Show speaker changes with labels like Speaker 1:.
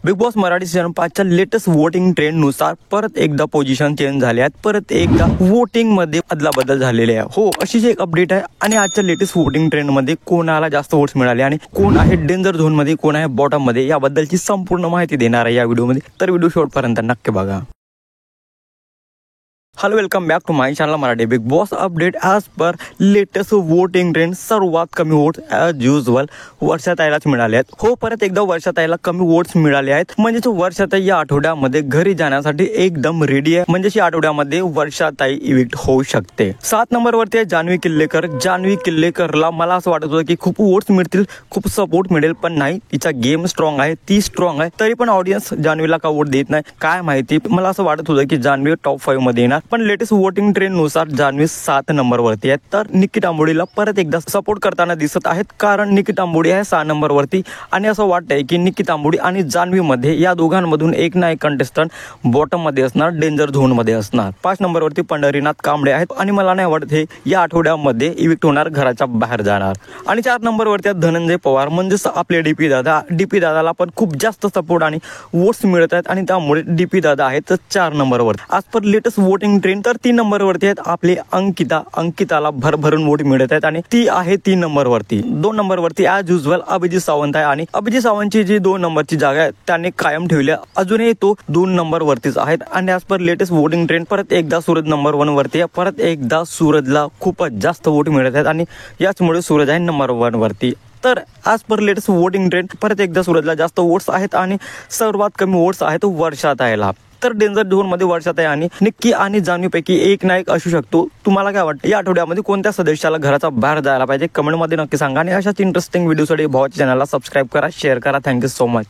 Speaker 1: Big Boss Marathi season 5च्या latest voting trend नुसार परत एकदा पोझिशन चेंज झाले आहेत. परत एकदा वोटिंग मध्ये अदलाबदल झालेली आहे. हो, अशीच एक अपडेट आहे. आणि आजच्या लेटेस्ट वोटिंग ट्रेंड मध्ये कोणाला जास्त वोट्स मिळाले आणि कोण आहे डेंजर झोन मध्ये, कोण आहे बॉटम मध्ये, याबद्दलची संपूर्ण माहिती देणार आहे या व्हिडिओमध्ये. तर व्हिडिओ शेवटपर्यंत नक्की बघा. Hello, welcome back to my channel Marathi. Bigg Boss update as per latest voting trend. सर्वात कमी वोट्स ॲज युजल वर्षाताईलाच मिळाले आहेत. हो, परत एकदा वर्षाताईला कमी वोट्स मिळाले आहेत. म्हणजेच वर्षाताई या आठवड्यामध्ये घरी जाण्यासाठी एकदम रेडी आहे. म्हणजेच या आठवड्यामध्ये वर्षाताई इविक्ट होऊ शकते. 7 नंबरवरती आहे जान्हवी किल्लेकर. जान्हवी किल्लेकरला मला असं वाटत होतं की खूप वोट्स मिळतील, खूप सपोर्ट मिळेल, पण नाही. तिचा गेम स्ट्रॉंग आहे, ती स्ट्रॉंग आहे, तरी पण ऑडियन्स जान्हवीला का वोट देत नाही काय माहिती. मला असं वाटत होतं की जान्हवी टॉप 5 मध्ये येणार, पण लेटेस्ट वोटिंग ट्रेंड नुसार जान्हवी 7 नंबरवरती आहे. तर निकी तांबोळीला परत एकदा सपोर्ट करताना दिसत आहेत, कारण निकी तांबोळी आहे 6 नंबरवरती. आणि असं वाटतंय की निकी तांबोळी आणि जान्हवी मध्ये या दोघांमधून एक ना एक कंटेस्टंट बॉटम मध्ये असणार, डेंजर झोन मध्ये असणार. 5 नंबरवरती पंढरीनाथ कांबळे आहेत आणि मला नाही वाटत हे या आठवड्यामध्ये इविक्ट होणार, घराच्या बाहेर जाणार. आणि 4 नंबरवरती आहेत धनंजय पवार. म्हणजेच आपले डीपी दादा. डीपी दादाला पण खूप जास्त सपोर्ट आणि वोट्स मिळत आहेत आणि त्यामुळे डीपी दादा आहेत 4 नंबरवर. आज पर लेटेस्ट वोटिंग ट्रेंड. तर 3 नंबरवरती आहेत आपली अंकिता. अंकिताला भरभरून वोट मिळत आहेत आणि ती आहे 3 नंबरवरती. 2 नंबरवरती ॲज युजल अभिजित सावंत आहे आणि अभिजित सावंतची जी 2 नंबरची जागा आहे त्याने कायम ठेवली. अजूनही तो 2 नंबरवरतीच आहेत. आणि आज पर लेटेस्ट वोटिंग ट्रेंड परत एकदा सूरज नंबर 1 वरती आहे. परत एकदा सूरजला खूपच जास्त वोट मिळत आहेत आणि याचमुळे सूरज आहे नंबर 1 वरती. तर आज पर लेटेस्ट वोटिंग ट्रेंड परत एकदा सूरजला जास्त वोट्स आहेत आणि सर्वात कमी वोट्स आहेत वर्षाताईला. तर डेंजर झोन मध्ये वर्षाताई आणि निक्की आणि जान्हवीपैकी एक ना एक असू शकतो. तुम्हाला काय वाटतं या आठवड्यामध्ये कोणत्या सदस्याला घराचा बाहेर जायला पाहिजे? कमेंटमध्ये नक्की सांगा. आणि अशाच इंटरेस्टिंग व्हिडिओसाठी भावाच्या चॅनलला सबस्क्राईब करा, शेअर करा. Thank you so much.